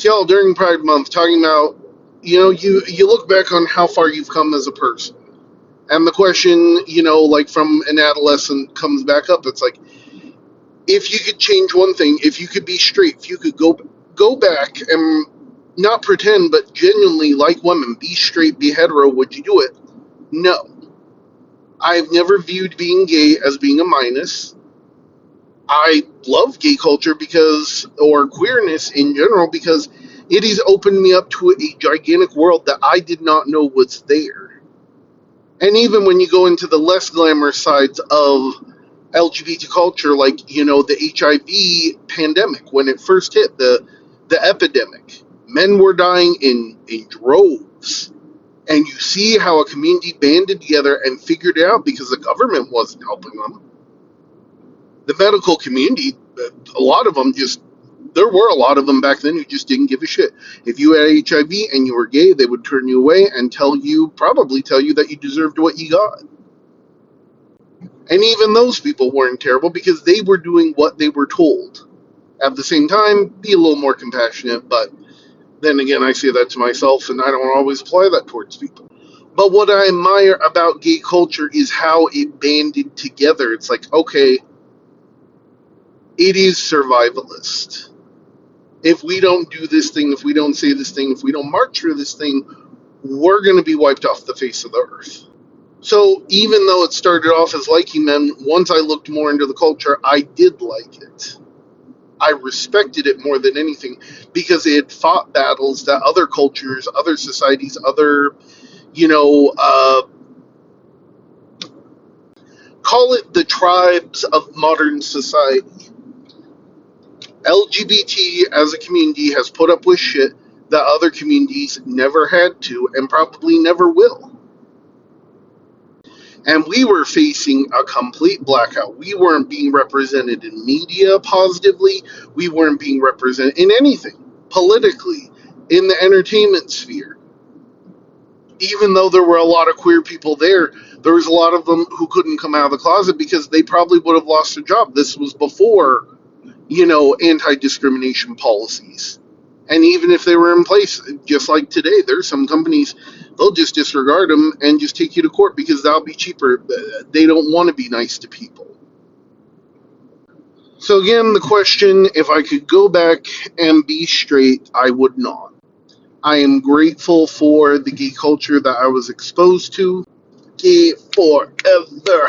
y'all during Pride Month talking about, you look back on how far you've come as a person. And the question, like from an adolescent comes back up. It's like, if you could change one thing, if you could be straight, if you could go back and not pretend, but genuinely like women, be straight, be hetero, would you do it? No. I've never viewed being gay as being a minus. I love gay culture or queerness in general, because it has opened me up to a gigantic world that I did not know was there. And even when you go into the less glamorous sides of LGBT culture, like, the HIV pandemic, when it first hit, the epidemic, men were dying in droves. And you see how a community banded together and figured it out because the government wasn't helping them. The medical community, a lot of them there were a lot of them back then who just didn't give a shit. If you had HIV and you were gay, they would turn you away and probably tell you that you deserved what you got. And even those people weren't terrible because they were doing what they were told. At the same time, be a little more compassionate, but then again, I say that to myself and I don't always apply that towards people. But what I admire about gay culture is how it banded together. It's like, okay, it is survivalist. If we don't do this thing, if we don't say this thing, if we don't march for this thing, we're going to be wiped off the face of the earth. So even though it started off as liking men, once I looked more into the culture, I did like it. I respected it more than anything because it had fought battles that other cultures, other societies, other, call it the tribes of modern society. LGBT as a community has put up with shit that other communities never had to and probably never will. And we were facing a complete blackout. We weren't being represented in media positively. We weren't being represented in anything politically, in the entertainment sphere. Even though there were a lot of queer people there was a lot of them who couldn't come out of the closet because they probably would have lost their job. This was before anti-discrimination policies. And even if they were in place, just like today, there's some companies, they'll just disregard them and just take you to court because that'll be cheaper. They don't want to be nice to people. So again, the question, if I could go back and be straight, I would not. I am grateful for the gay culture that I was exposed to. Gay forever.